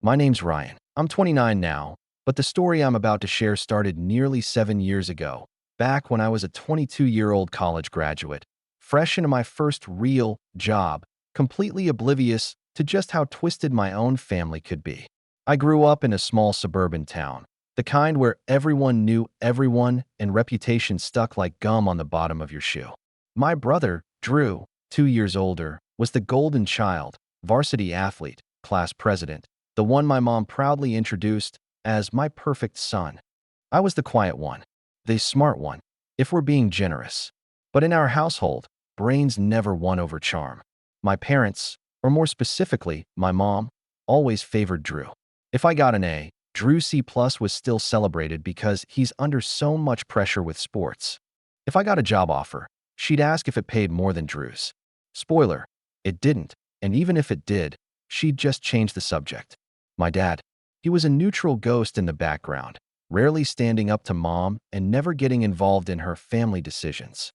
My name's Ryan. I'm 29 now, but the story I'm about to share started nearly 7 years ago, back when I was a 22-year-old college graduate, fresh into my first real job, completely oblivious to just how twisted my own family could be. I grew up in a small suburban town, the kind where everyone knew everyone and reputation stuck like gum on the bottom of your shoe. My brother, Drew, 2 years older, was the golden child, varsity athlete, class president, the one my mom proudly introduced as my perfect son. I was the quiet one, the smart one, if we're being generous. But in our household, brains never won over charm. My parents, or more specifically, my mom, always favored Drew. If I got an A, Drew C+ was still celebrated because he's under so much pressure with sports. If I got a job offer, she'd ask if it paid more than Drew's. Spoiler, it didn't, and even if it did, she'd just change the subject. My dad, he was a neutral ghost in the background, rarely standing up to mom and never getting involved in her family decisions.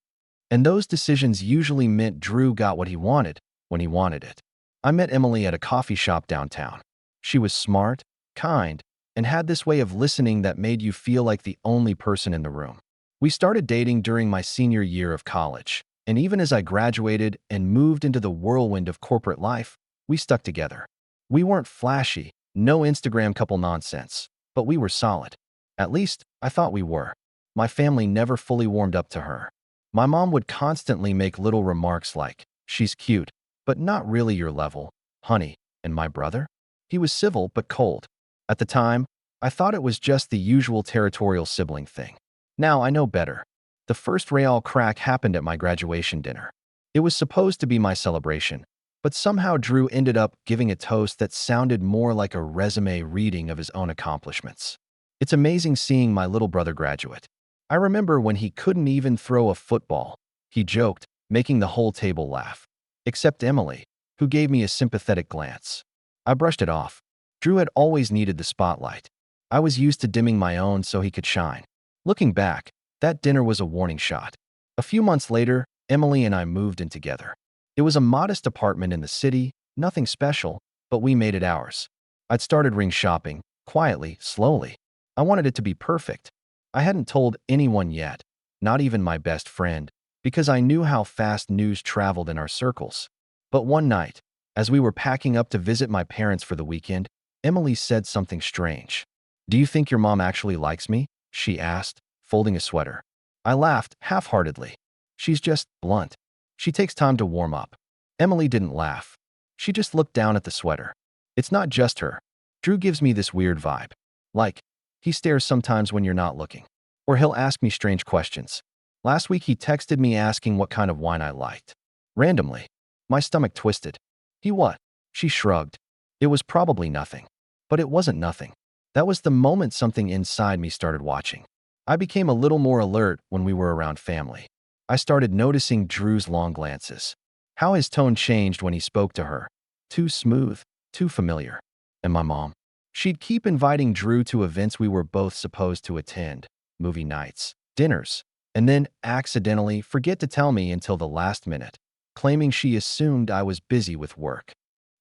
And those decisions usually meant Drew got what he wanted when he wanted it. I met Emily at a coffee shop downtown. She was smart, kind, and had this way of listening that made you feel like the only person in the room. We started dating during my senior year of college, and even as I graduated and moved into the whirlwind of corporate life, we stuck together. We weren't flashy, no Instagram couple nonsense, but we were solid. At least, I thought we were. My family never fully warmed up to her. My mom would constantly make little remarks like, "She's cute, but not really your level, honey." And my brother? He was civil but cold. At the time, I thought it was just the usual territorial sibling thing. Now I know better. The first real crack happened at my graduation dinner. It was supposed to be my celebration, but somehow Drew ended up giving a toast that sounded more like a resume reading of his own accomplishments. It's amazing seeing my little brother graduate. I remember when he couldn't even throw a football. He joked, making the whole table laugh. Except Emily, who gave me a sympathetic glance. I brushed it off. Drew had always needed the spotlight. I was used to dimming my own so he could shine. Looking back, that dinner was a warning shot. A few months later, Emily and I moved in together. It was a modest apartment in the city, nothing special, but we made it ours. I'd started ring shopping, quietly, slowly. I wanted it to be perfect. I hadn't told anyone yet, not even my best friend, because I knew how fast news traveled in our circles. But one night, as we were packing up to visit my parents for the weekend, Emily said something strange. "Do you think your mom actually likes me?" she asked, folding a sweater. I laughed half-heartedly. "She's just blunt. She takes time to warm up." Emily didn't laugh. She just looked down at the sweater. "It's not just her. Drew gives me this weird vibe. Like, he stares sometimes when you're not looking. Or he'll ask me strange questions. Last week he texted me asking what kind of wine I liked. Randomly. My stomach twisted. He what?" She shrugged. "It was probably nothing." But it wasn't nothing. That was the moment something inside me started watching. I became a little more alert when we were around family. I started noticing Drew's long glances. How his tone changed when he spoke to her. Too smooth, too familiar. And my mom? She'd keep inviting Drew to events we were both supposed to attend, movie nights, dinners, and then accidentally forget to tell me until the last minute, claiming she assumed I was busy with work.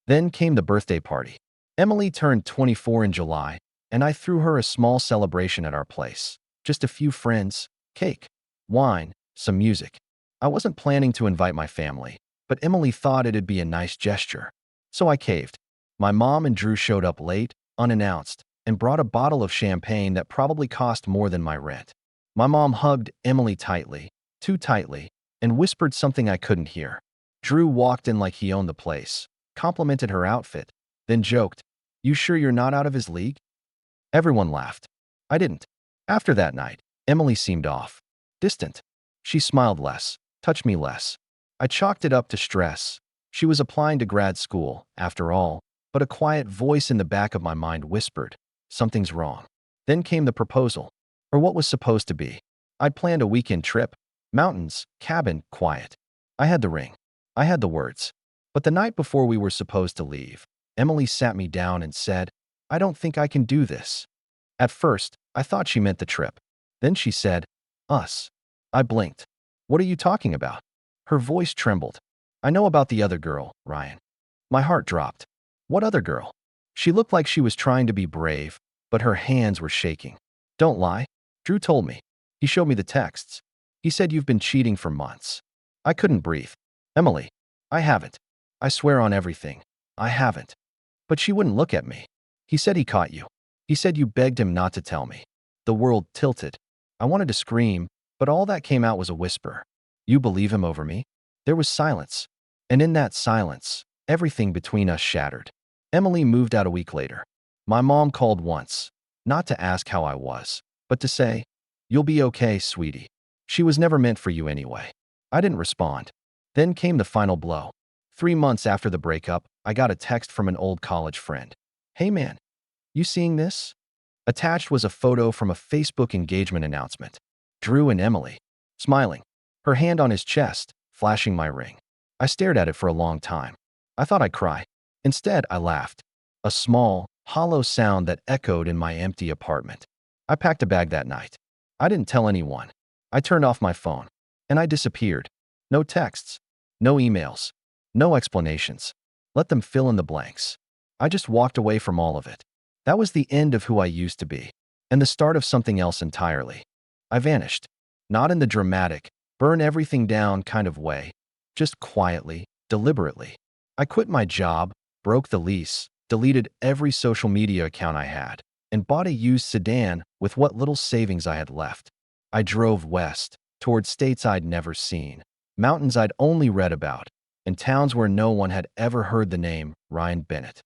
Then came the birthday party. Emily turned 24 in July, and I threw her a small celebration at our place. Just a few friends, cake, wine, some music. I wasn't planning to invite my family, but Emily thought it'd be a nice gesture. So I caved. My mom and Drew showed up late, unannounced, and brought a bottle of champagne that probably cost more than my rent. My mom hugged Emily tightly, too tightly, and whispered something I couldn't hear. Drew walked in like he owned the place, complimented her outfit, then joked, "You sure you're not out of his league?" Everyone laughed. I didn't. After that night, Emily seemed off. Distant. She smiled less, touched me less. I chalked it up to stress. She was applying to grad school, after all, but a quiet voice in the back of my mind whispered, "Something's wrong." Then came the proposal, or what was supposed to be. I'd planned a weekend trip. Mountains, cabin, quiet. I had the ring. I had the words. But the night before we were supposed to leave, Emily sat me down and said, "I don't think I can do this." At first, I thought she meant the trip. Then she said, "Us." I blinked. "What are you talking about?" Her voice trembled. "I know about the other girl, Ryan." My heart dropped. "What other girl?" She looked like she was trying to be brave, but her hands were shaking. Don't lie. Drew told me. He showed me the texts. He said you've been cheating for months. I couldn't breathe. Emily, I haven't. I swear on everything. I haven't. But she wouldn't look at me. He said he caught you. He said you begged him not to tell me. The world tilted. I wanted to scream, but all that came out was a whisper. You believe him over me? There was silence. And in that silence, everything between us shattered. Emily moved out a week later. My mom called once, not to ask how I was, but to say, "You'll be okay, sweetie. She was never meant for you anyway." I didn't respond. Then came the final blow. 3 months after the breakup, I got a text from an old college friend. "Hey man, you seeing this?" Attached was a photo from a Facebook engagement announcement. Drew and Emily, smiling, her hand on his chest, flashing my ring. I stared at it for a long time. I thought I'd cry. Instead, I laughed. A small, hollow sound that echoed in my empty apartment. I packed a bag that night. I didn't tell anyone. I turned off my phone. And I disappeared. No texts. No emails. No explanations. Let them fill in the blanks. I just walked away from all of it. That was the end of who I used to be. And the start of something else entirely. I vanished. Not in the dramatic, burn everything down kind of way. Just quietly, deliberately. I quit my job, broke the lease, deleted every social media account I had, and bought a used sedan with what little savings I had left. I drove west, toward states I'd never seen, mountains I'd only read about, and towns where no one had ever heard the name Ryan Bennett.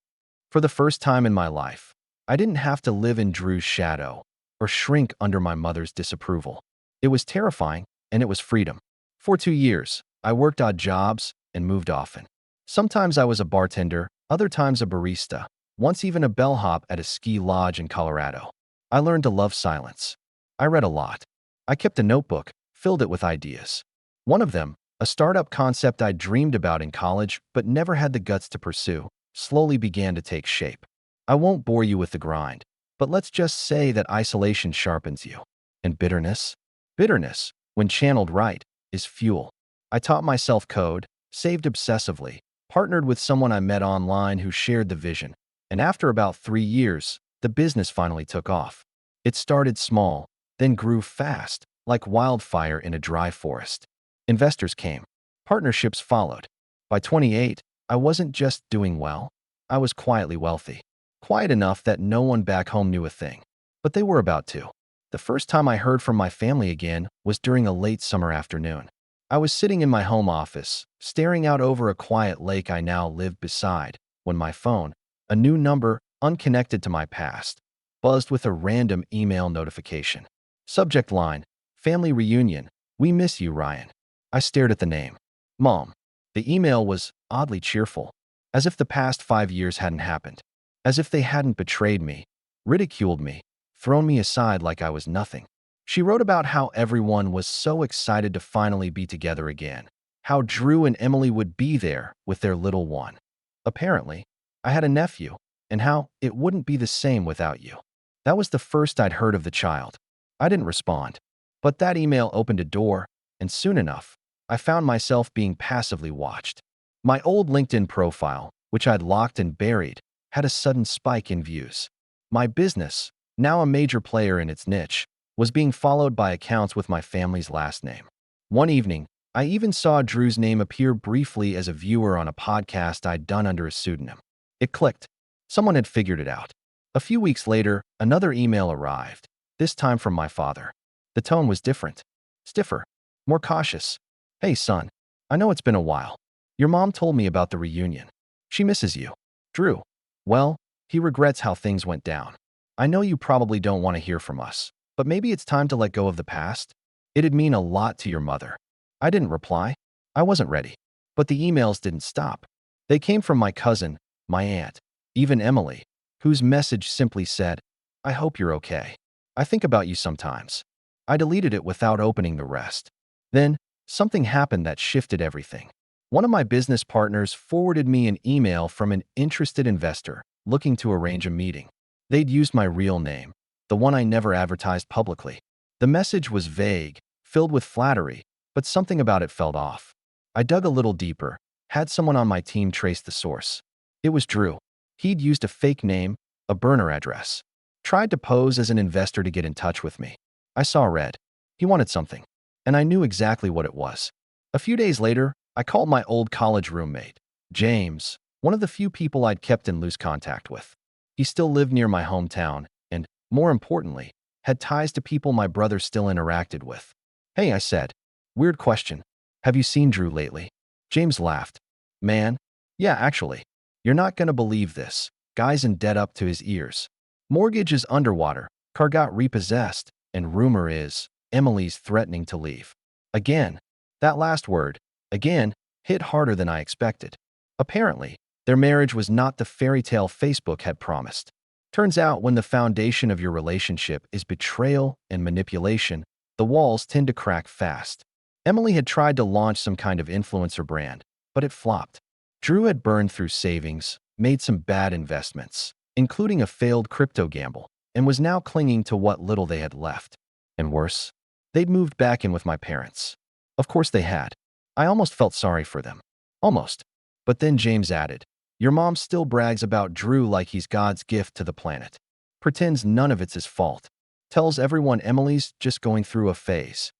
For the first time in my life, I didn't have to live in Drew's shadow or shrink under my mother's disapproval. It was terrifying, and it was freedom. For 2 years, I worked odd jobs and moved often. Sometimes I was a bartender, other times a barista, once even a bellhop at a ski lodge in Colorado. I learned to love silence. I read a lot. I kept a notebook, filled it with ideas. One of them, a startup concept I dreamed about in college but never had the guts to pursue, slowly began to take shape. I won't bore you with the grind, but let's just say that isolation sharpens you. And bitterness? Bitterness, when channeled right, is fuel. I taught myself code, saved obsessively, partnered with someone I met online who shared the vision, and after about 3 years, the business finally took off. It started small, then grew fast, like wildfire in a dry forest. Investors came. Partnerships followed. By 28, I wasn't just doing well, I was quietly wealthy. Quiet enough that no one back home knew a thing. But they were about to. The first time I heard from my family again was during a late summer afternoon. I was sitting in my home office, staring out over a quiet lake I now lived beside, when my phone, a new number unconnected to my past, buzzed with a random email notification. Subject line, "Family reunion. We miss you, Ryan." I stared at the name. Mom. The email was oddly cheerful, as if the past 5 years hadn't happened, as if they hadn't betrayed me, ridiculed me, thrown me aside like I was nothing. She wrote about how everyone was so excited to finally be together again, how Drew and Emily would be there with their little one. Apparently, I had a nephew, and how it wouldn't be the same without you. That was the first I'd heard of the child. I didn't respond, but that email opened a door, and soon enough, I found myself being passively watched. My old LinkedIn profile, which I'd locked and buried, had a sudden spike in views. My business, now a major player in its niche, was being followed by accounts with my family's last name. One evening, I even saw Drew's name appear briefly as a viewer on a podcast I'd done under a pseudonym. It clicked. Someone had figured it out. A few weeks later, another email arrived, this time from my father. The tone was different. Stiffer. More cautious. "Hey, son. I know it's been a while. Your mom told me about the reunion. She misses you. Drew. Well, he regrets how things went down. I know you probably don't want to hear from us, but maybe it's time to let go of the past. It'd mean a lot to your mother." I didn't reply. I wasn't ready. But the emails didn't stop. They came from my cousin, my aunt, even Emily, whose message simply said, "I hope you're okay. I think about you sometimes." I deleted it without opening the rest. Then, something happened that shifted everything. One of my business partners forwarded me an email from an interested investor looking to arrange a meeting. They'd used my real name, the one I never advertised publicly. The message was vague, filled with flattery, but something about it felt off. I dug a little deeper, had someone on my team trace the source. It was Drew. He'd used a fake name, a burner address. Tried to pose as an investor to get in touch with me. I saw red. He wanted something, and I knew exactly what it was. A few days later, I called my old college roommate, James, one of the few people I'd kept in loose contact with. He still lived near my hometown and, more importantly, had ties to people my brother still interacted with. "Hey," I said. "Weird question. Have you seen Drew lately?" James laughed. "Man, yeah, actually. You're not gonna believe this. Guy's in debt up to his ears. Mortgage is underwater, car got repossessed, and rumor is Emily's threatening to leave." Again, that last word, again, hit harder than I expected. Apparently, their marriage was not the fairy tale Facebook had promised. Turns out when the foundation of your relationship is betrayal and manipulation, the walls tend to crack fast. Emily had tried to launch some kind of influencer brand, but it flopped. Drew had burned through savings, made some bad investments, including a failed crypto gamble, and was now clinging to what little they had left. And worse, they'd moved back in with my parents. Of course they had. I almost felt sorry for them. Almost. But then James added, "Your mom still brags about Drew like he's God's gift to the planet. Pretends none of it's his fault. Tells everyone Emily's just going through a phase.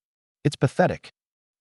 It's pathetic."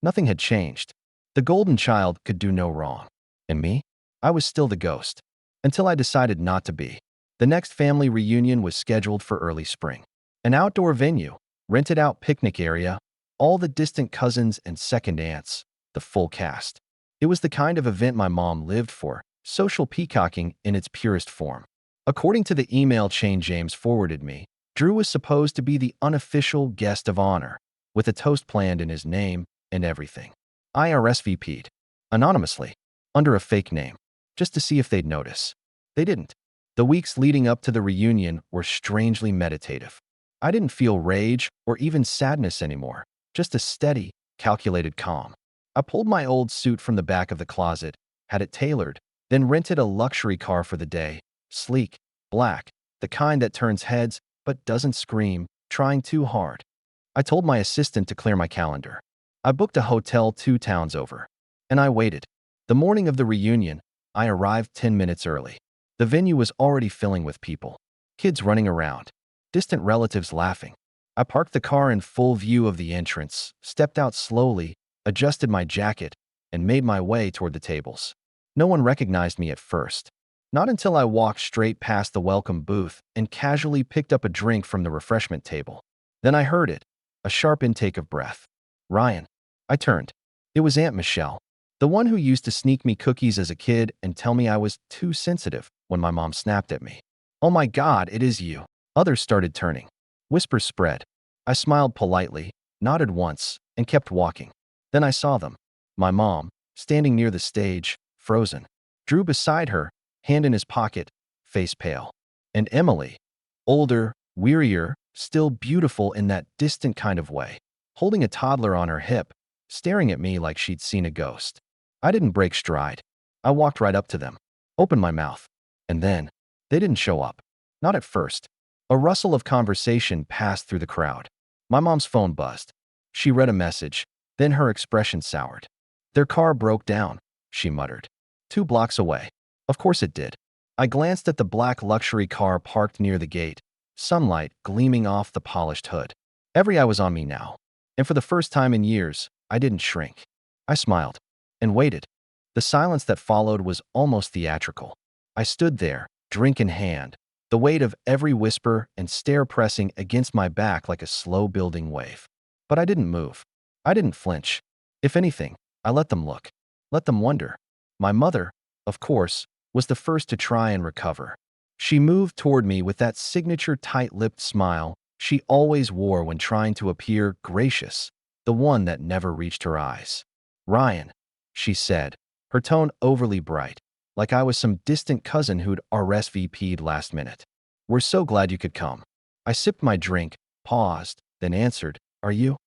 Nothing had changed. The golden child could do no wrong. And me? I was still the ghost. Until I decided not to be. The next family reunion was scheduled for early spring. An outdoor venue, rented out picnic area, all the distant cousins and second aunts, the full cast. It was the kind of event my mom lived for, social peacocking in its purest form. According to the email chain James forwarded me, Drew was supposed to be the unofficial guest of honor, with a toast planned in his name and everything. I RSVP'd, anonymously, under a fake name, just to see if they'd notice. They didn't. The weeks leading up to the reunion were strangely meditative. I didn't feel rage or even sadness anymore, just a steady, calculated calm. I pulled my old suit from the back of the closet, had it tailored, then rented a luxury car for the day, sleek, black, the kind that turns heads but doesn't scream, trying too hard. I told my assistant to clear my calendar. I booked a hotel 2 towns over, and I waited. The morning of the reunion, I arrived 10 minutes early. The venue was already filling with people, kids running around, distant relatives laughing. I parked the car in full view of the entrance, stepped out slowly, adjusted my jacket, and made my way toward the tables. No one recognized me at first. Not until I walked straight past the welcome booth and casually picked up a drink from the refreshment table. Then I heard it, a sharp intake of breath. "Ryan." I turned. It was Aunt Michelle, the one who used to sneak me cookies as a kid and tell me I was too sensitive when my mom snapped at me. "Oh my God, it is you." Others started turning. Whispers spread. I smiled politely, nodded once, and kept walking. Then I saw them. My mom, standing near the stage, frozen. Drew beside her, hand in his pocket, face pale. And Emily, older, wearier, still beautiful in that distant kind of way, holding a toddler on her hip, staring at me like she'd seen a ghost. I didn't break stride. I walked right up to them, opened my mouth, and then, they didn't show up. Not at first. A rustle of conversation passed through the crowd. My mom's phone buzzed. She read a message, then her expression soured. "Their car broke down," she muttered. 2 blocks away. Of course it did. I glanced at the black luxury car parked near the gate, sunlight gleaming off the polished hood. Every eye was on me now, and for the first time in years, I didn't shrink. I smiled and waited. The silence that followed was almost theatrical. I stood there, drink in hand, the weight of every whisper and stare pressing against my back like a slow-building wave. But I didn't move. I didn't flinch. If anything, I let them look, let them wonder. My mother, of course, was the first to try and recover. She moved toward me with that signature tight-lipped smile she always wore when trying to appear gracious, the one that never reached her eyes. "Ryan," she said, her tone overly bright, like I was some distant cousin who'd RSVP'd last minute. "We're so glad you could come." I sipped my drink, paused, then answered, "Are you?"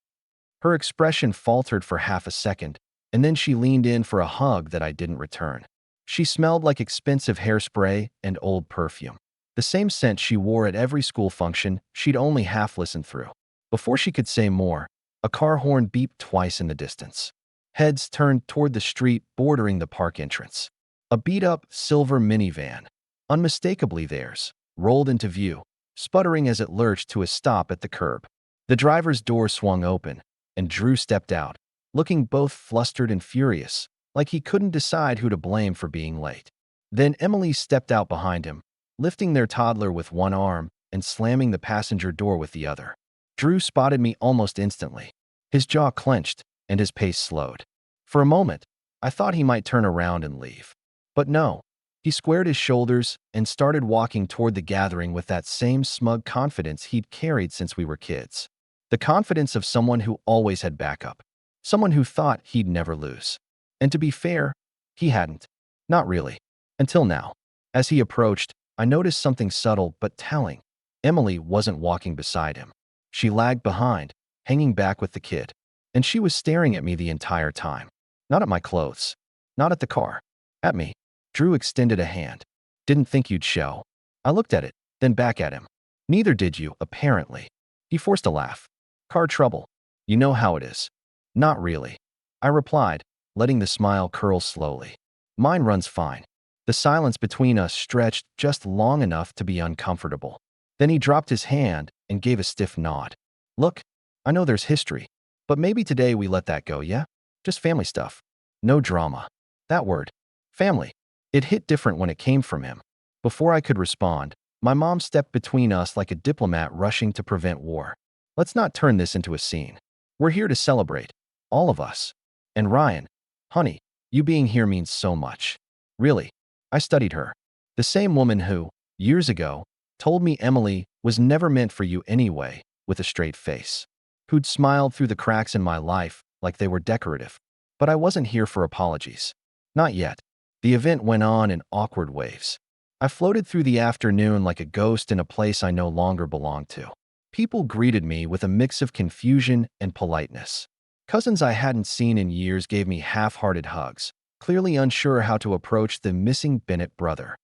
Her expression faltered for half a second, and then she leaned in for a hug that I didn't return. She smelled like expensive hairspray and old perfume. The same scent she wore at every school function she'd only half listened through. Before she could say more, a car horn beeped twice in the distance. Heads turned toward the street bordering the park entrance. A beat-up silver minivan, unmistakably theirs, rolled into view, sputtering as it lurched to a stop at the curb. The driver's door swung open, and Drew stepped out, looking both flustered and furious, like he couldn't decide who to blame for being late. Then Emily stepped out behind him, lifting their toddler with one arm and slamming the passenger door with the other. Drew spotted me almost instantly. His jaw clenched, and his pace slowed. For a moment, I thought he might turn around and leave. But no, he squared his shoulders and started walking toward the gathering with that same smug confidence he'd carried since we were kids. The confidence of someone who always had backup. Someone who thought he'd never lose. And to be fair, he hadn't. Not really. Until now. As he approached, I noticed something subtle but telling. Emily wasn't walking beside him. She lagged behind, hanging back with the kid. And she was staring at me the entire time. Not at my clothes. Not at the car. At me. Drew extended a hand. Didn't think you'd show. I looked at it, then back at him. Neither did you, apparently. He forced a laugh. Car trouble. You know how it is. Not really. I replied, letting the smile curl slowly. Mine runs fine. The silence between us stretched just long enough to be uncomfortable. Then he dropped his hand and gave a stiff nod. Look, I know there's history, but maybe today we let that go, yeah? Just family stuff. No drama. That word. Family. It hit different when it came from him. Before I could respond, my mom stepped between us like a diplomat rushing to prevent war. Let's not turn this into a scene. We're here to celebrate. All of us. And Ryan, honey, you being here means so much. Really. I studied her. The same woman who, years ago, told me Emily was never meant for you anyway, with a straight face. Who'd smiled through the cracks in my life like they were decorative. But I wasn't here for apologies. Not yet. The event went on in awkward waves. I floated through the afternoon like a ghost in a place I no longer belonged to. People greeted me with a mix of confusion and politeness. Cousins I hadn't seen in years gave me half-hearted hugs, clearly unsure how to approach the missing Bennett brother.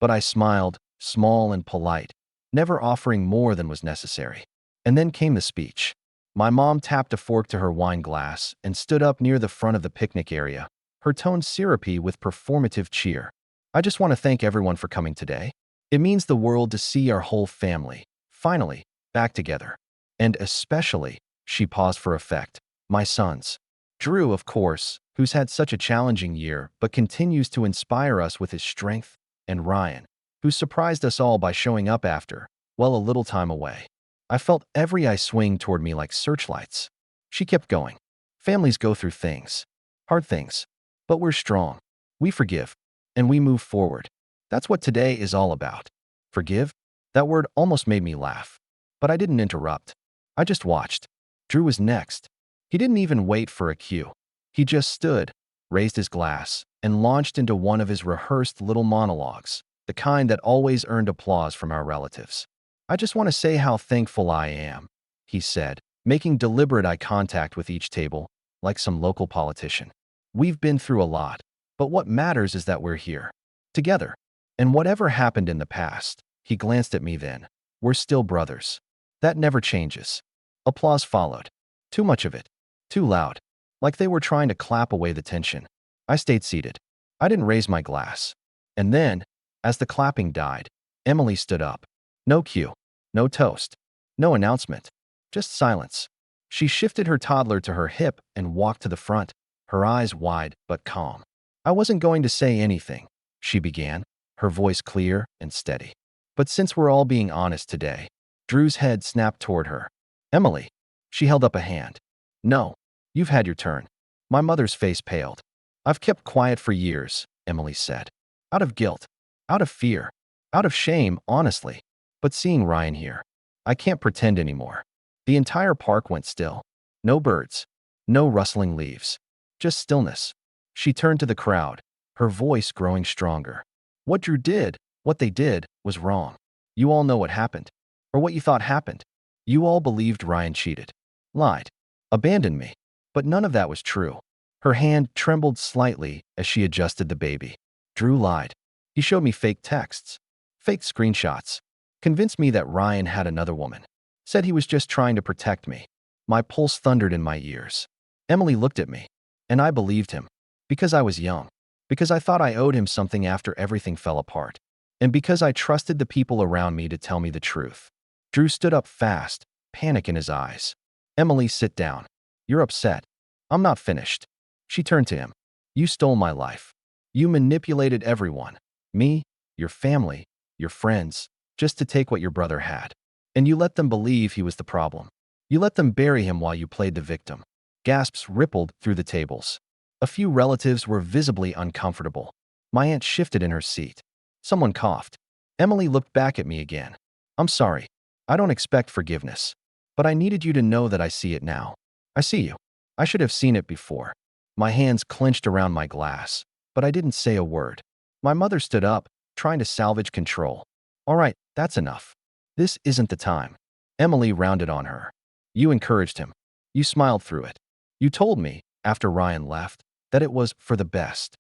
But I smiled, small and polite, never offering more than was necessary. And then came the speech. My mom tapped a fork to her wine glass and stood up near the front of the picnic area, her tone syrupy with performative cheer. I just want to thank everyone for coming today. It means the world to see our whole family, finally, back together. And especially, she paused for effect, my sons. Drew, of course, who's had such a challenging year but continues to inspire us with his strength, and Ryan, who surprised us all by showing up after, well, a little time away. I felt every eye swing toward me like searchlights. She kept going. Families go through things. Hard things. But we're strong. We forgive. And we move forward. That's what today is all about. Forgive? That word almost made me laugh. But I didn't interrupt. I just watched. Drew was next. He didn't even wait for a cue. He just stood, raised his glass, and launched into one of his rehearsed little monologues, the kind that always earned applause from our relatives. I just want to say how thankful I am, he said, making deliberate eye contact with each table, like some local politician. We've been through a lot, but what matters is that we're here, together. And whatever happened in the past, he glanced at me then, we're still brothers. That never changes. Applause followed. Too much of it. Too loud. Like they were trying to clap away the tension. I stayed seated. I didn't raise my glass. And then, as the clapping died, Emily stood up. No cue. No toast. No announcement. Just silence. She shifted her toddler to her hip and walked to the front, her eyes wide but calm. I wasn't going to say anything, she began, her voice clear and steady. But since we're all being honest today, Drew's head snapped toward her. Emily. She held up a hand. No. You've had your turn. My mother's face paled. I've kept quiet for years, Emily said. Out of guilt. Out of fear. Out of shame, honestly. But seeing Ryan here, I can't pretend anymore. The entire park went still. No birds. No rustling leaves. Just stillness. She turned to the crowd, her voice growing stronger. What Drew did, what they did, was wrong. You all know what happened. Or what you thought happened. You all believed Ryan cheated. Lied. Abandoned me. But none of that was true. Her hand trembled slightly as she adjusted the baby. Drew lied. He showed me fake texts. Fake screenshots. Convinced me that Ryan had another woman. Said he was just trying to protect me. My pulse thundered in my ears. Emily looked at me. And I believed him. Because I was young. Because I thought I owed him something after everything fell apart. And because I trusted the people around me to tell me the truth. Drew stood up fast, panic in his eyes. Emily, sit down. You're upset. I'm not finished. She turned to him. You stole my life. You manipulated everyone. Me, your family, your friends, just to take what your brother had. And you let them believe he was the problem. You let them bury him while you played the victim. Gasps rippled through the tables. A few relatives were visibly uncomfortable. My aunt shifted in her seat. Someone coughed. Emily looked back at me again. I'm sorry. I don't expect forgiveness. But I needed you to know that I see it now. I see you. I should have seen it before. My hands clenched around my glass, but I didn't say a word. My mother stood up, trying to salvage control. All right, that's enough. This isn't the time. Emily rounded on her. You encouraged him. You smiled through it. You told me, after Ryan left, that it was for the best.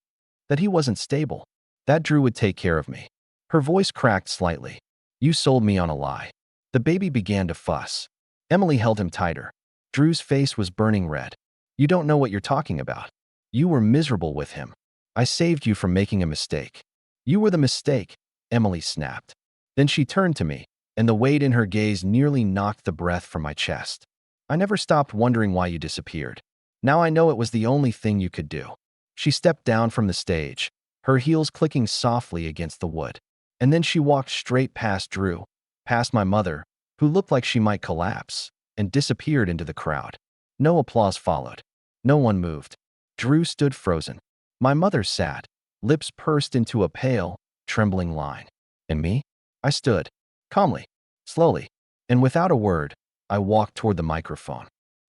That he wasn't stable. That Drew would take care of me. Her voice cracked slightly. You sold me on a lie. The baby began to fuss. Emily held him tighter. Drew's face was burning red. You don't know what you're talking about. You were miserable with him. I saved you from making a mistake. You were the mistake, Emily snapped. Then she turned to me, and the weight in her gaze nearly knocked the breath from my chest. I never stopped wondering why you disappeared. Now I know it was the only thing you could do. She stepped down from the stage, her heels clicking softly against the wood. And then she walked straight past Drew, past my mother, who looked like she might collapse, and disappeared into the crowd. No applause followed. No one moved. Drew stood frozen. My mother sat, lips pursed into a pale, trembling line. And me? I stood, calmly, slowly, and without a word, I walked toward the microphone.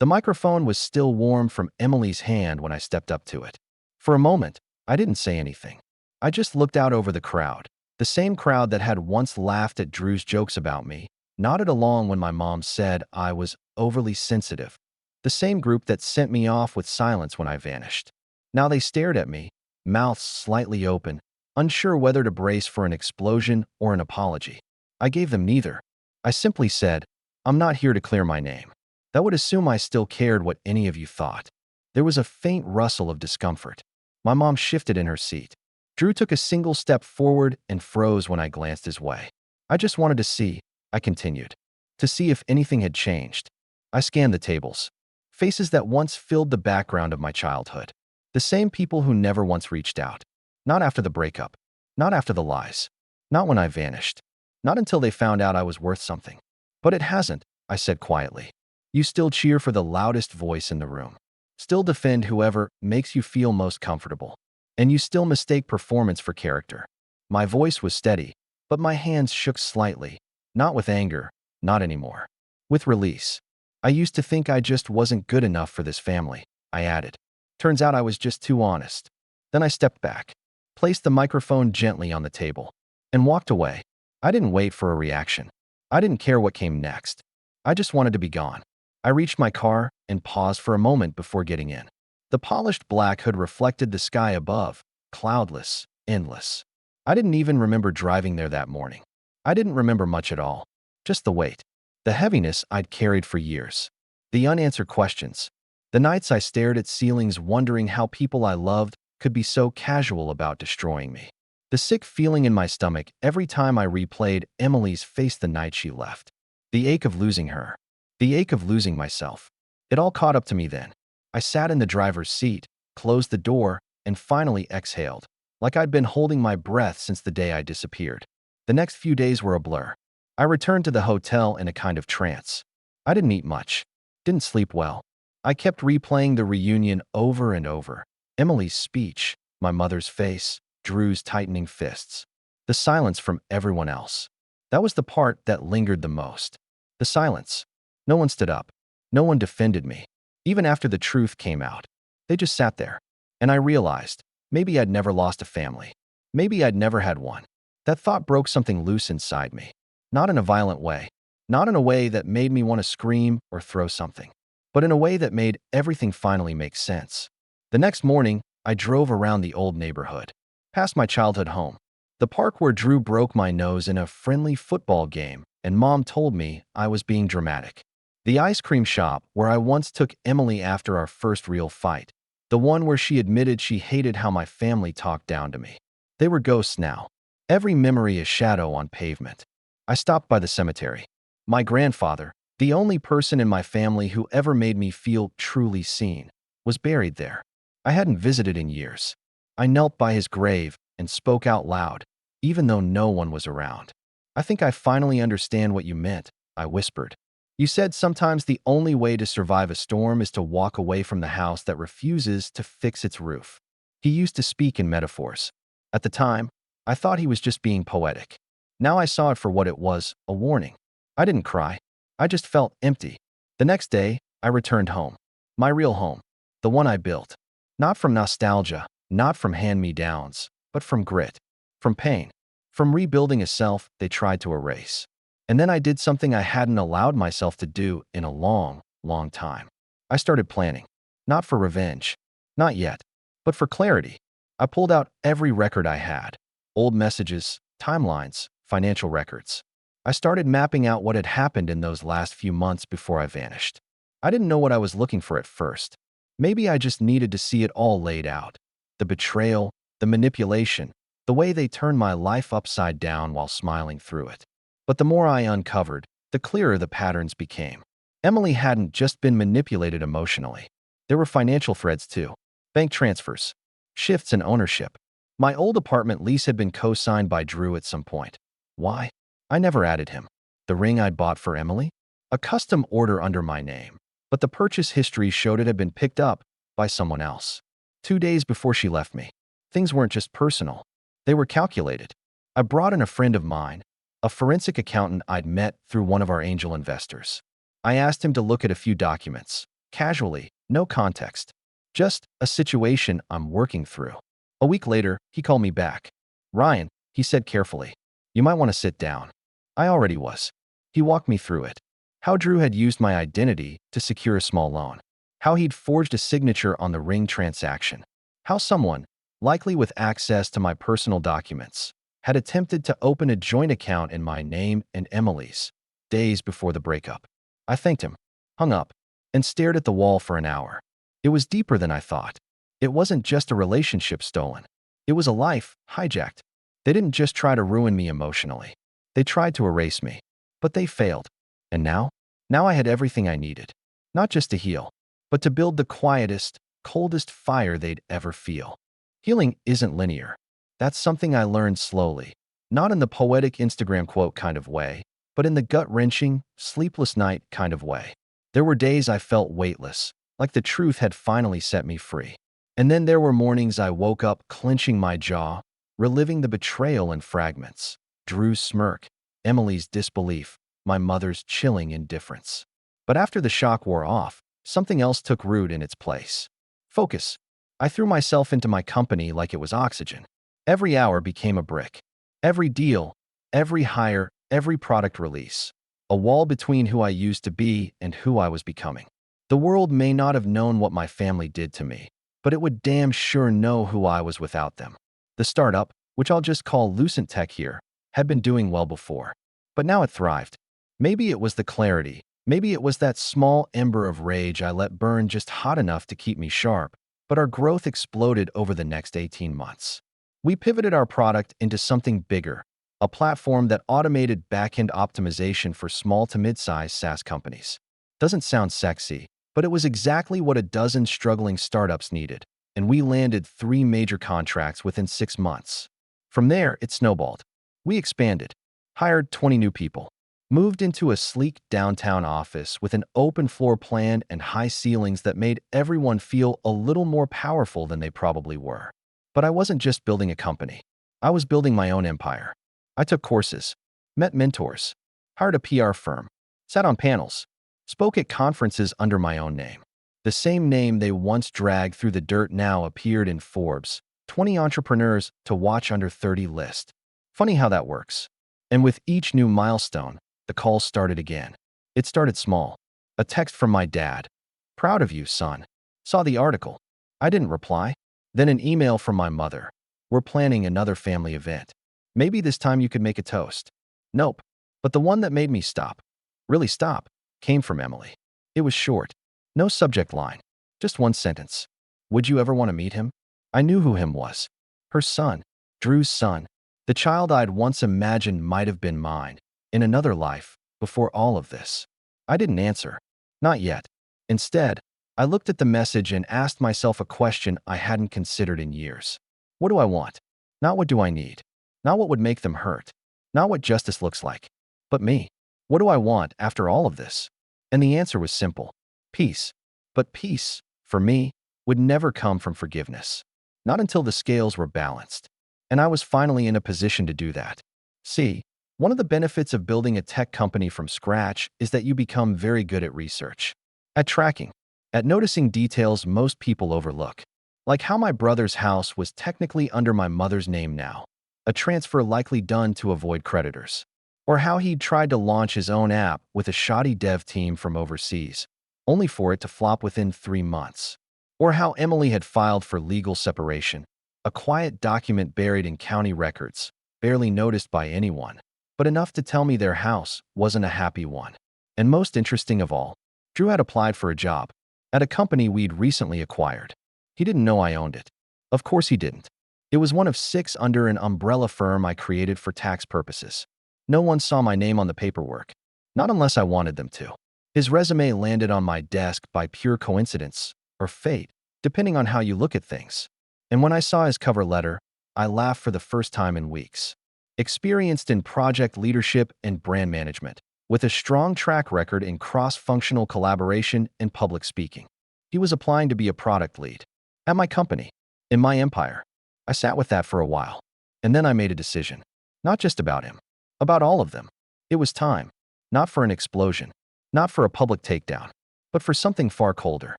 The microphone was still warm from Emily's hand when I stepped up to it. For a moment, I didn't say anything. I just looked out over the crowd, the same crowd that had once laughed at Drew's jokes about me, nodded along when my mom said I was overly sensitive, the same group that sent me off with silence when I vanished. Now they stared at me, mouths slightly open, unsure whether to brace for an explosion or an apology. I gave them neither. I simply said, I'm not here to clear my name. That would assume I still cared what any of you thought. There was a faint rustle of discomfort. My mom shifted in her seat. Drew took a single step forward and froze when I glanced his way. I just wanted to see, I continued, to see if anything had changed. I scanned the tables. Faces that once filled the background of my childhood. The same people who never once reached out. Not after the breakup. Not after the lies. Not when I vanished. Not until they found out I was worth something. But it hasn't, I said quietly. You still cheer for the loudest voice in the room. Still defend whoever makes you feel most comfortable. And you still mistake performance for character. My voice was steady, but my hands shook slightly. Not with anger, not anymore. With release. I used to think I just wasn't good enough for this family, I added. Turns out I was just too honest. Then I stepped back, placed the microphone gently on the table, and walked away. I didn't wait for a reaction. I didn't care what came next. I just wanted to be gone. I reached my car and paused for a moment before getting in. The polished black hood reflected the sky above, cloudless, endless. I didn't even remember driving there that morning. I didn't remember much at all. Just the weight. The heaviness I'd carried for years. The unanswered questions. The nights I stared at ceilings wondering how people I loved could be so casual about destroying me. The sick feeling in my stomach every time I replayed Emily's face the night she left. The ache of losing her. The ache of losing myself. It all caught up to me then. I sat in the driver's seat, closed the door, and finally exhaled, like I'd been holding my breath since the day I disappeared. The next few days were a blur. I returned to the hotel in a kind of trance. I didn't eat much. Didn't sleep well. I kept replaying the reunion over and over. Emily's speech, my mother's face, Drew's tightening fists. The silence from everyone else. That was the part that lingered the most. The silence. No one stood up. No one defended me. Even after the truth came out. They just sat there. And I realized, maybe I'd never lost a family. Maybe I'd never had one. That thought broke something loose inside me. Not in a violent way. Not in a way that made me want to scream or throw something. But in a way that made everything finally make sense. The next morning, I drove around the old neighborhood. Past my childhood home. The park where Drew broke my nose in a friendly football game, and Mom told me I was being dramatic. The ice cream shop where I once took Emily after our first real fight. The one where she admitted she hated how my family talked down to me. They were ghosts now. Every memory is shadow on pavement. I stopped by the cemetery. My grandfather, the only person in my family who ever made me feel truly seen, was buried there. I hadn't visited in years. I knelt by his grave and spoke out loud, even though no one was around. "I think I finally understand what you meant," I whispered. "You said sometimes the only way to survive a storm is to walk away from the house that refuses to fix its roof." He used to speak in metaphors. At the time, I thought he was just being poetic. Now I saw it for what it was, a warning. I didn't cry. I just felt empty. The next day, I returned home. My real home. The one I built. Not from nostalgia, not from hand-me-downs, but from grit, from pain, from rebuilding a self they tried to erase. And then I did something I hadn't allowed myself to do in a long, long time. I started planning. Not for revenge. Not yet. But for clarity. I pulled out every record I had. Old messages, timelines, financial records. I started mapping out what had happened in those last few months before I vanished. I didn't know what I was looking for at first. Maybe I just needed to see it all laid out. The betrayal, the manipulation, the way they turned my life upside down while smiling through it. But the more I uncovered, the clearer the patterns became. Emily hadn't just been manipulated emotionally. There were financial threads too. Bank transfers, shifts in ownership. My old apartment lease had been co-signed by Drew at some point. Why? I never added him. The ring I'd bought for Emily? A custom order under my name. But the purchase history showed it had been picked up by someone else. 2 days before she left me. Things weren't just personal. They were calculated. I brought in a friend of mine, a forensic accountant I'd met through one of our angel investors. I asked him to look at a few documents. Casually, no context. Just a situation I'm working through. A week later, he called me back. "Ryan," he said carefully, "you might want to sit down." I already was. He walked me through it. How Drew had used my identity to secure a small loan. How he'd forged a signature on the ring transaction. How someone, likely with access to my personal documents, had attempted to open a joint account in my name and Emily's, days before the breakup. I thanked him, hung up, and stared at the wall for an hour. It was deeper than I thought. It wasn't just a relationship stolen. It was a life hijacked. They didn't just try to ruin me emotionally. They tried to erase me. But they failed. And now? Now I had everything I needed. Not just to heal, but to build the quietest, coldest fire they'd ever feel. Healing isn't linear. That's something I learned slowly. Not in the poetic Instagram quote kind of way, but in the gut-wrenching, sleepless night kind of way. There were days I felt weightless, like the truth had finally set me free. And then there were mornings I woke up clenching my jaw, reliving the betrayal in fragments. Drew's smirk, Emily's disbelief, my mother's chilling indifference. But after the shock wore off, something else took root in its place. Focus. I threw myself into my company like it was oxygen. Every hour became a brick. Every deal, every hire, every product release. A wall between who I used to be and who I was becoming. The world may not have known what my family did to me, but it would damn sure know who I was without them. The startup, which I'll just call Lucent Tech here, had been doing well before. But now it thrived. Maybe it was the clarity. Maybe it was that small ember of rage I let burn just hot enough to keep me sharp. But our growth exploded over the next 18 months. We pivoted our product into something bigger, a platform that automated back-end optimization for small to mid-sized SaaS companies. Doesn't sound sexy, but it was exactly what a dozen struggling startups needed, and we landed 3 major contracts within 6 months. From there, it snowballed. We expanded, hired 20 new people, moved into a sleek downtown office with an open floor plan and high ceilings that made everyone feel a little more powerful than they probably were. But I wasn't just building a company. I was building my own empire. I took courses, met mentors, hired a PR firm, sat on panels, spoke at conferences under my own name. The same name they once dragged through the dirt now appeared in Forbes' 20 entrepreneurs to watch under 30 list. Funny how that works. And with each new milestone, the calls started again. It started small. A text from my dad. "Proud of you, son. Saw the article." I didn't reply. Then an email from my mother. "We're planning another family event. Maybe this time you could make a toast." Nope. But the one that made me stop, really stop, came from Emily. It was short. No subject line. Just one sentence. "Would you ever want to meet him?" I knew who him was. Her son. Drew's son. The child I'd once imagined might have been mine, in another life, before all of this. I didn't answer. Not yet. Instead, I looked at the message and asked myself a question I hadn't considered in years. What do I want? Not what do I need. Not what would make them hurt. Not what justice looks like. But me. What do I want after all of this? And the answer was simple. Peace. But peace, for me, would never come from forgiveness. Not until the scales were balanced. And I was finally in a position to do that. See, one of the benefits of building a tech company from scratch is that you become very good at research, at tracking, at noticing details most people overlook. Like how my brother's house was technically under my mother's name now, a transfer likely done to avoid creditors. Or how he'd tried to launch his own app with a shoddy dev team from overseas, only for it to flop within 3 months. Or how Emily had filed for legal separation, a quiet document buried in county records, barely noticed by anyone, but enough to tell me their house wasn't a happy one. And most interesting of all, Drew had applied for a job at a company we'd recently acquired. He didn't know I owned it. Of course he didn't. It was one of 6 under an umbrella firm I created for tax purposes. No one saw my name on the paperwork, not unless I wanted them to. His resume landed on my desk by pure coincidence, or fate, depending on how you look at things. And when I saw his cover letter, I laughed for the first time in weeks. Experienced in project leadership and brand management, with a strong track record in cross-functional collaboration and public speaking. He was applying to be a product lead. At my company, in my empire. I sat with that for a while. And then I made a decision. Not just about him. About all of them. It was time. Not for an explosion. Not for a public takedown. But for something far colder.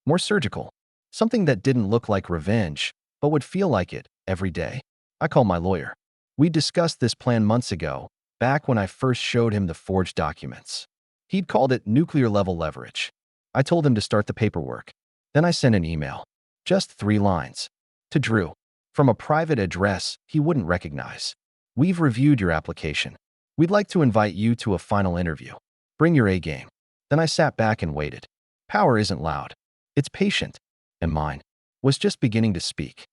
More surgical. Something that didn't look like revenge, but would feel like it every day. I called my lawyer. We discussed this plan months ago, back when I first showed him the forged documents. He'd called it nuclear-level leverage. I told him to start the paperwork. Then I sent an email. Just 3 lines. To Drew. From a private address he wouldn't recognize. We've reviewed your application. We'd like to invite you to a final interview. Bring your A game. Then I sat back and waited. Power isn't loud. It's patient. And mine was just beginning to speak.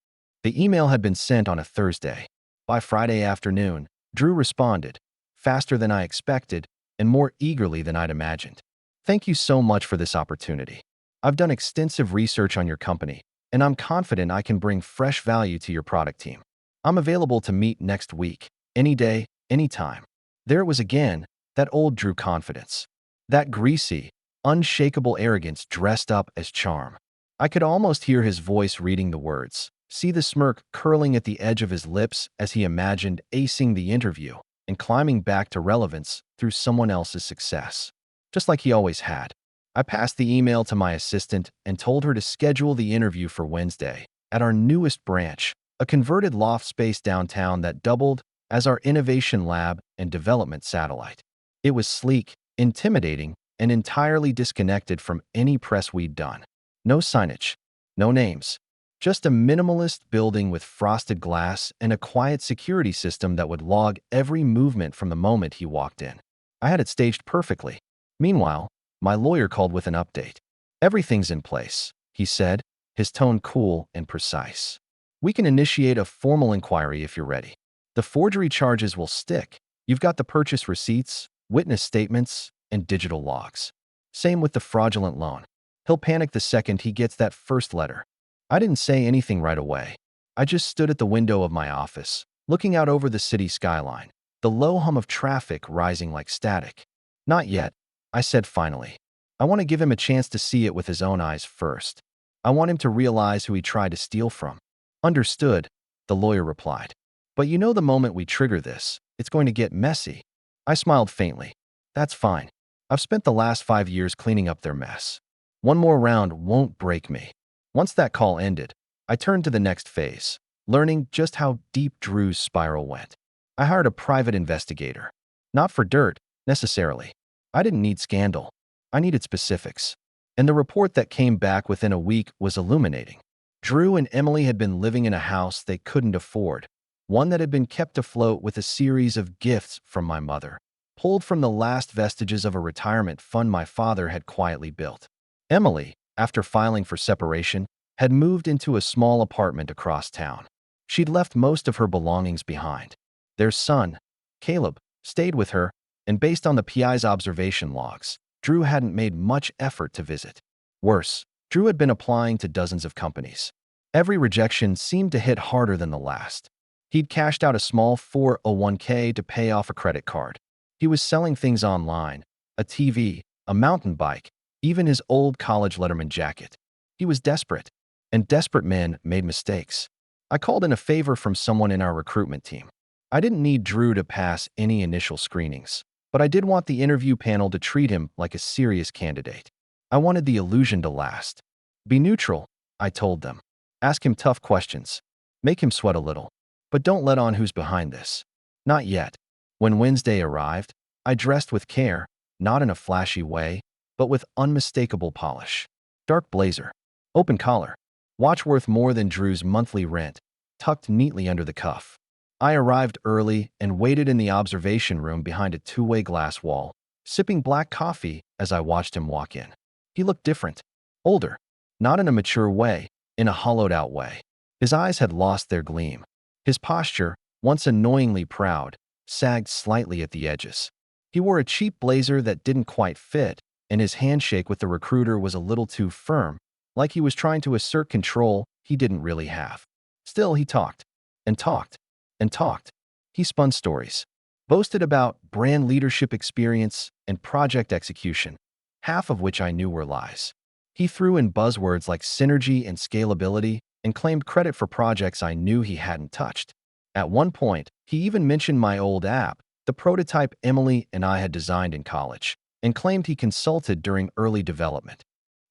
The email had been sent on a Thursday. By Friday afternoon, Drew responded, faster than I expected and more eagerly than I'd imagined. Thank you so much for this opportunity. I've done extensive research on your company, and I'm confident I can bring fresh value to your product team. I'm available to meet next week, any day, anytime. There it was again, that old Drew confidence. That greasy, unshakable arrogance dressed up as charm. I could almost hear his voice reading the words, see the smirk curling at the edge of his lips as he imagined acing the interview and climbing back to relevance through someone else's success. Just like he always had. I passed the email to my assistant and told her to schedule the interview for Wednesday at our newest branch, a converted loft space downtown that doubled as our innovation lab and development satellite. It was sleek, intimidating, and entirely disconnected from any press we'd done. No signage, no names, just a minimalist building with frosted glass and a quiet security system that would log every movement from the moment he walked in. I had it staged perfectly. Meanwhile, my lawyer called with an update. Everything's in place, he said, his tone cool and precise. We can initiate a formal inquiry if you're ready. The forgery charges will stick. You've got the purchase receipts, witness statements, and digital logs. Same with the fraudulent loan. He'll panic the second he gets that first letter. I didn't say anything right away. I just stood at the window of my office, looking out over the city skyline, the low hum of traffic rising like static. Not yet, I said finally. I want to give him a chance to see it with his own eyes first. I want him to realize who he tried to steal from. Understood, the lawyer replied. But you know the moment we trigger this, it's going to get messy. I smiled faintly. That's fine. I've spent the last 5 years cleaning up their mess. One more round won't break me. Once that call ended, I turned to the next phase, learning just how deep Drew's spiral went. I hired a private investigator. Not for dirt, necessarily. I didn't need scandal. I needed specifics. And the report that came back within a week was illuminating. Drew and Emily had been living in a house they couldn't afford, one that had been kept afloat with a series of gifts from my mother, pulled from the last vestiges of a retirement fund my father had quietly built. Emily, after filing for separation, had moved into a small apartment across town. She'd left most of her belongings behind. Their son, Caleb, stayed with her, and based on the PI's observation logs, Drew hadn't made much effort to visit. Worse, Drew had been applying to dozens of companies. Every rejection seemed to hit harder than the last. He'd cashed out a small 401k to pay off a credit card. He was selling things online, a TV, a mountain bike, even his old college Letterman jacket. He was desperate, and desperate men made mistakes. I called in a favor from someone in our recruitment team. I didn't need Drew to pass any initial screenings, but I did want the interview panel to treat him like a serious candidate. I wanted the illusion to last. Be neutral, I told them. Ask him tough questions. Make him sweat a little. But don't let on who's behind this. Not yet. When Wednesday arrived, I dressed with care, not in a flashy way, but with unmistakable polish. Dark blazer, open collar, watch worth more than Drew's monthly rent, tucked neatly under the cuff. I arrived early and waited in the observation room behind a two-way glass wall, sipping black coffee as I watched him walk in. He looked different, older, not in a mature way, in a hollowed-out way. His eyes had lost their gleam. His posture, once annoyingly proud, sagged slightly at the edges. He wore a cheap blazer that didn't quite fit, and his handshake with the recruiter was a little too firm, like he was trying to assert control he didn't really have. Still, he talked, and talked, and talked. He spun stories, boasted about brand leadership experience and project execution, half of which I knew were lies. He threw in buzzwords like synergy and scalability and claimed credit for projects I knew he hadn't touched. At one point, he even mentioned my old app, the prototype Emily and I had designed in college, and claimed he consulted during early development.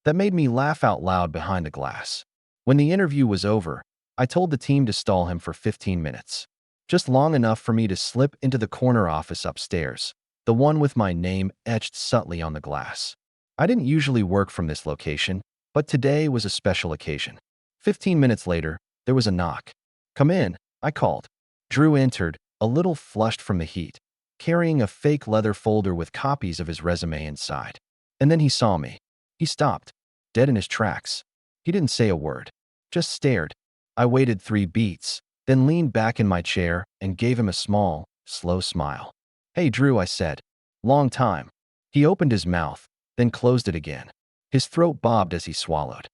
That made me laugh out loud behind the glass. When the interview was over, I told the team to stall him for 15 minutes. Just long enough for me to slip into the corner office upstairs, the one with my name etched subtly on the glass. I didn't usually work from this location, but today was a special occasion. 15 minutes later, there was a knock. "Come in," I called. Drew entered, a little flushed from the heat, carrying a fake leather folder with copies of his resume inside. And then he saw me. He stopped, dead in his tracks. He didn't say a word, just stared. I waited 3 beats, then leaned back in my chair and gave him a small, slow smile. "Hey, Drew," I said. "Long time." He opened his mouth, then closed it again. His throat bobbed as he swallowed.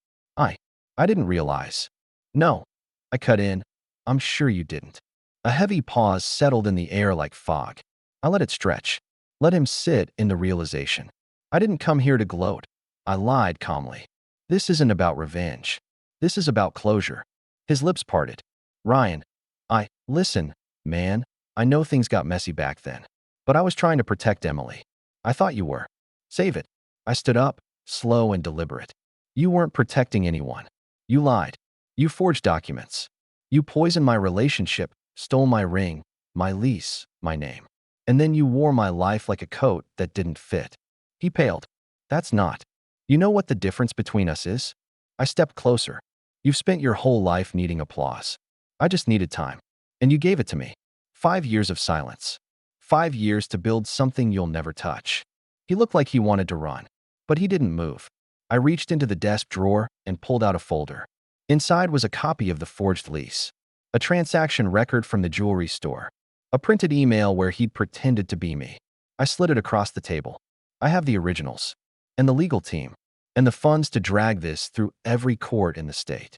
I didn't realize. "No," I cut in. "I'm sure you didn't." A heavy pause settled in the air like fog. I let it stretch, let him sit in the realization. I didn't come here to gloat. I lied calmly. This isn't about revenge. This is about closure. His lips parted. "Ryan, listen, man, I know things got messy back then, but I was trying to protect Emily. I thought you were. Save it." I stood up, slow and deliberate. "You weren't protecting anyone. You lied. You forged documents. You poisoned my relationship, stole my ring, my lease, my name. And then you wore my life like a coat that didn't fit." He paled. "That's not. You know what the difference between us is?" I stepped closer. "You've spent your whole life needing applause. I just needed time. And you gave it to me. 5 years of silence. 5 years to build something you'll never touch." He looked like he wanted to run, but he didn't move. I reached into the desk drawer and pulled out a folder. Inside was a copy of the forged lease, a transaction record from the jewelry store, a printed email where he'd pretended to be me. I slid it across the table. "I have the originals, and the legal team, and the funds to drag this through every court in the state."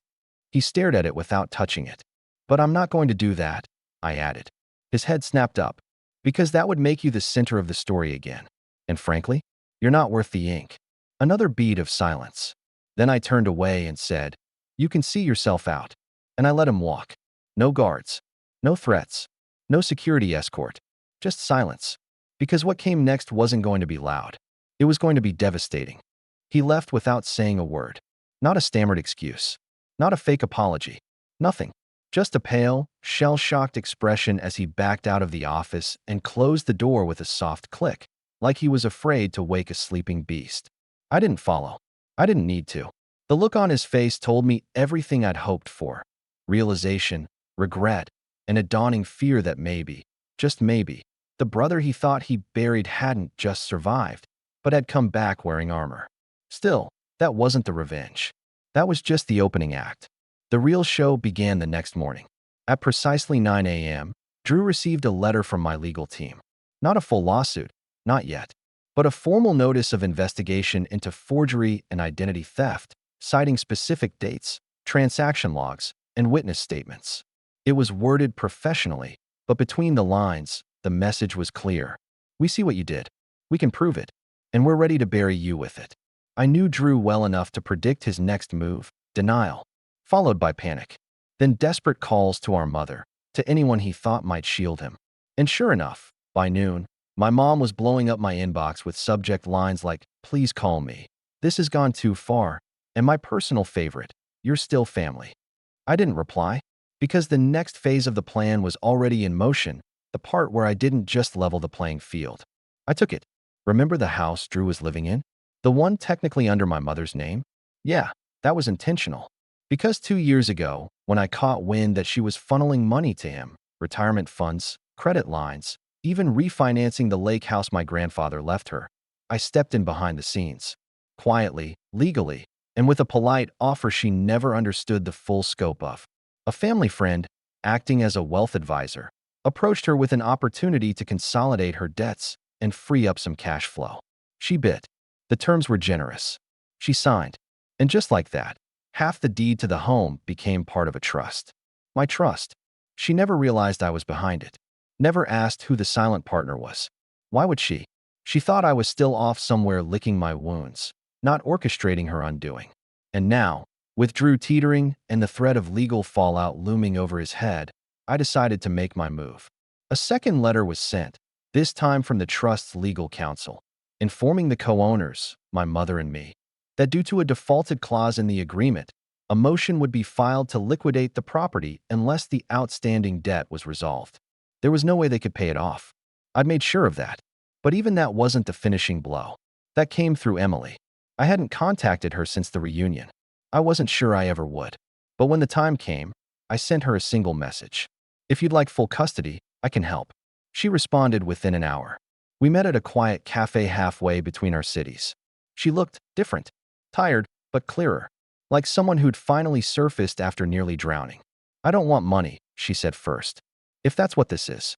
He stared at it without touching it. "But I'm not going to do that," I added. His head snapped up. "Because that would make you the center of the story again. And frankly, you're not worth the ink." Another beat of silence. Then I turned away and said, "You can see yourself out." And I let him walk. No guards. No threats. No security escort. Just silence. Because what came next wasn't going to be loud. It was going to be devastating. He left without saying a word. Not a stammered excuse. Not a fake apology. Nothing. Just a pale, shell-shocked expression as he backed out of the office and closed the door with a soft click, like he was afraid to wake a sleeping beast. I didn't follow. I didn't need to. The look on his face told me everything I'd hoped for. Realization, regret, and a dawning fear that maybe, just maybe, the brother he thought he buried hadn't just survived, but had come back wearing armor. Still, that wasn't the revenge. That was just the opening act. The real show began the next morning. At precisely 9 a.m., Drew received a letter from my legal team. Not a full lawsuit, not yet, but a formal notice of investigation into forgery and identity theft, citing specific dates, transaction logs, and witness statements. It was worded professionally, but between the lines, the message was clear. We see what you did. We can prove it, and we're ready to bury you with it. I knew Drew well enough to predict his next move: denial, followed by panic. Then desperate calls to our mother, to anyone he thought might shield him. And sure enough, by noon, my mom was blowing up my inbox with subject lines like, "Please call me. This has gone too far," and my personal favorite, "You're still family." I didn't reply, because the next phase of the plan was already in motion, the part where I didn't just level the playing field. I took it. Remember the house Drew was living in? The one technically under my mother's name? Yeah, that was intentional. Because 2 years ago, when I caught wind that she was funneling money to him, retirement funds, credit lines, even refinancing the lake house my grandfather left her, I stepped in behind the scenes. Quietly, legally, and with a polite offer she never understood the full scope of. A family friend, acting as a wealth advisor, approached her with an opportunity to consolidate her debts and free up some cash flow. She bit. The terms were generous. She signed. And just like that, half the deed to the home became part of a trust. My trust. She never realized I was behind it. Never asked who the silent partner was. Why would she? She thought I was still off somewhere licking my wounds, not orchestrating her undoing. And now, with Drew teetering and the threat of legal fallout looming over his head, I decided to make my move. A second letter was sent, this time from the trust's legal counsel, informing the co-owners, my mother and me, that due to a defaulted clause in the agreement, a motion would be filed to liquidate the property unless the outstanding debt was resolved. There was no way they could pay it off. I'd made sure of that. But even that wasn't the finishing blow. That came through Emily. I hadn't contacted her since the reunion. I wasn't sure I ever would. But when the time came, I sent her a single message. "If you'd like full custody, I can help." She responded within an hour. We met at a quiet cafe halfway between our cities. She looked different, tired, but clearer, like someone who'd finally surfaced after nearly drowning. "I don't want money," she said first. "If that's what this is."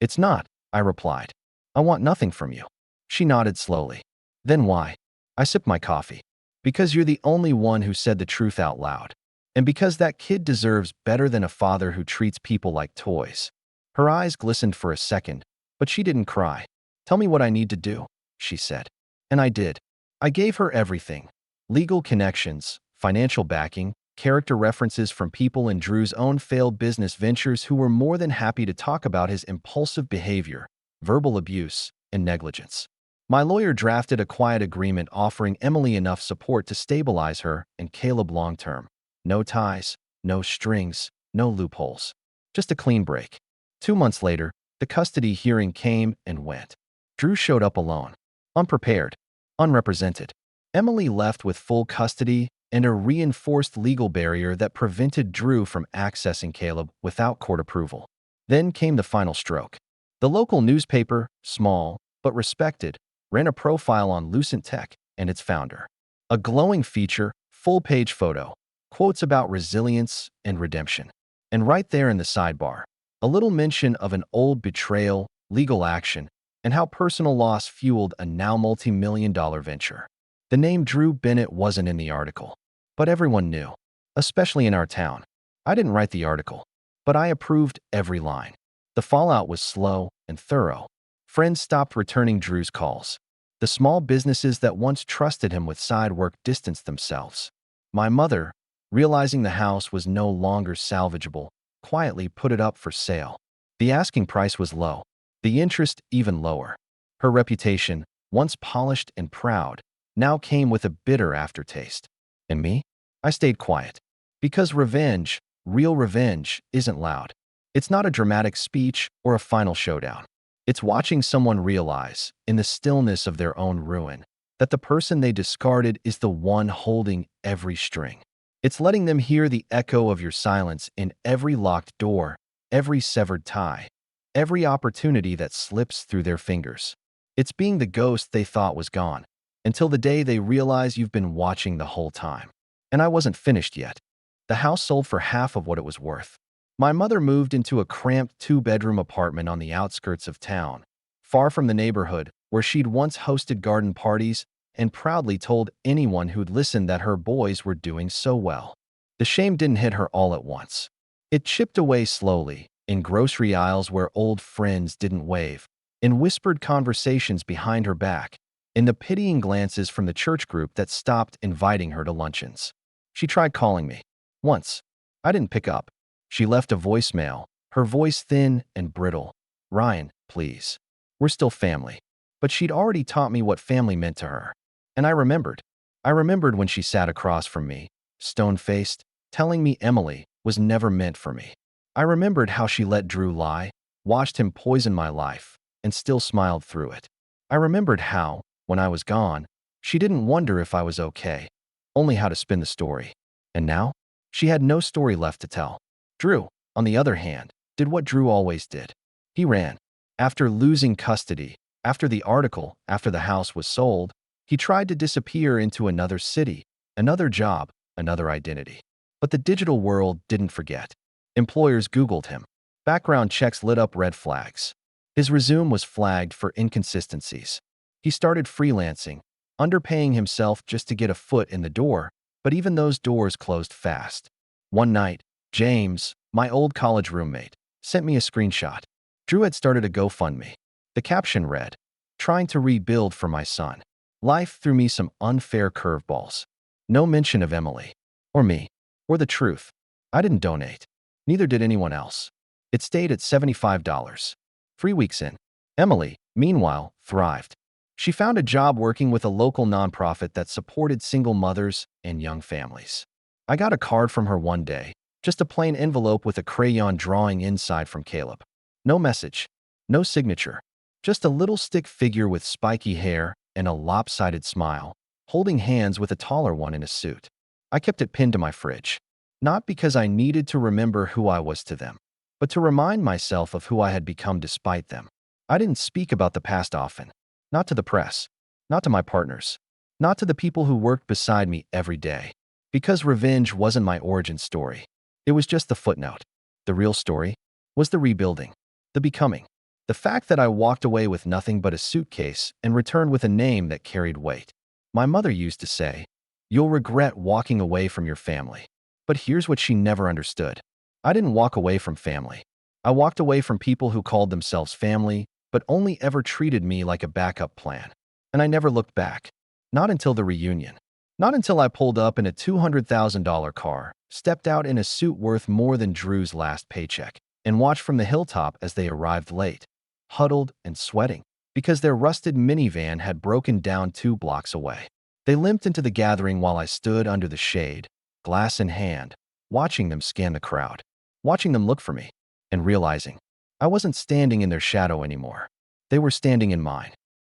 "It's not," I replied. "I want nothing from you." She nodded slowly. "Then why?" I sipped my coffee. "Because you're the only one who said the truth out loud. And because that kid deserves better than a father who treats people like toys." Her eyes glistened for a second, but she didn't cry. "Tell me what I need to do," she said. And I did. I gave her everything. Legal connections, financial backing, character references from people in Drew's own failed business ventures who were more than happy to talk about his impulsive behavior, verbal abuse, and negligence. My lawyer drafted a quiet agreement offering Emily enough support to stabilize her and Caleb long-term. No ties, no strings, no loopholes. Just a clean break. 2 months later, the custody hearing came and went. Drew showed up alone, unprepared, unrepresented. Emily left with full custody and a reinforced legal barrier that prevented Drew from accessing Caleb without court approval. Then came the final stroke. The local newspaper, small but respected, ran a profile on Lucent Tech and its founder. A glowing feature, full-page photo, quotes about resilience and redemption. And right there in the sidebar, a little mention of an old betrayal, legal action, and how personal loss fueled a now multi-million-dollar venture. The name Drew Bennett wasn't in the article, but everyone knew, especially in our town. I didn't write the article, but I approved every line. The fallout was slow and thorough. Friends stopped returning Drew's calls. The small businesses that once trusted him with side work distanced themselves. My mother, realizing the house was no longer salvageable, quietly put it up for sale. The asking price was low, the interest even lower. Her reputation, once polished and proud, now came with a bitter aftertaste. And me? I stayed quiet. Because revenge, real revenge, isn't loud. It's not a dramatic speech or a final showdown. It's watching someone realize, in the stillness of their own ruin, that the person they discarded is the one holding every string. It's letting them hear the echo of your silence in every locked door, every severed tie, every opportunity that slips through their fingers. It's being the ghost they thought was gone, until the day they realize you've been watching the whole time. And I wasn't finished yet. The house sold for half of what it was worth. My mother moved into a cramped two-bedroom apartment on the outskirts of town, far from the neighborhood where she'd once hosted garden parties and proudly told anyone who'd listened that her boys were doing so well. The shame didn't hit her all at once. It chipped away slowly, in grocery aisles where old friends didn't wave, in whispered conversations behind her back, in the pitying glances from the church group that stopped inviting her to luncheons. She tried calling me. Once. I didn't pick up. She left a voicemail, her voice thin and brittle. "Ryan, please. We're still family." But she'd already taught me what family meant to her. And I remembered. I remembered when she sat across from me, stone-faced, telling me Emily was never meant for me. I remembered how she let Drew lie, watched him poison my life, and still smiled through it. I remembered how, when I was gone, she didn't wonder if I was okay, only how to spin the story. And now, she had no story left to tell. Drew, on the other hand, did what Drew always did. He ran. After losing custody, after the article, after the house was sold, he tried to disappear into another city, another job, another identity. But the digital world didn't forget. Employers Googled him. Background checks lit up red flags. His resume was flagged for inconsistencies. He started freelancing, underpaying himself just to get a foot in the door, but even those doors closed fast. One night, James, my old college roommate, sent me a screenshot. Drew had started a GoFundMe. The caption read, "Trying to rebuild for my son." Life threw me some unfair curveballs. No mention of Emily, or me, or the truth. I didn't donate. Neither did anyone else. It stayed at $75. 3 weeks in. Emily, meanwhile, thrived. She found a job working with a local nonprofit that supported single mothers and young families. I got a card from her one day, just a plain envelope with a crayon drawing inside from Caleb. No message, no signature, just a little stick figure with spiky hair and a lopsided smile, holding hands with a taller one in a suit. I kept it pinned to my fridge, not because I needed to remember who I was to them, but to remind myself of who I had become despite them. I didn't speak about the past often, not to the press, not to my partners, not to the people who worked beside me every day, because revenge wasn't my origin story. It was just the footnote. The real story was the rebuilding, the becoming, the fact that I walked away with nothing but a suitcase and returned with a name that carried weight. My mother used to say, "You'll regret walking away from your family." But here's what she never understood. I didn't walk away from family. I walked away from people who called themselves family, but only ever treated me like a backup plan. And I never looked back. Not until the reunion. Not until I pulled up in a $200,000 car, stepped out in a suit worth more than Drew's last paycheck, and watched from the hilltop as they arrived late, huddled and sweating, because their rusted minivan had broken down 2 blocks away. They limped into the gathering while I stood under the shade, glass in hand, watching them scan the crowd, watching them look for me, and realizing I wasn't standing in their shadow anymore. They were standing in mine.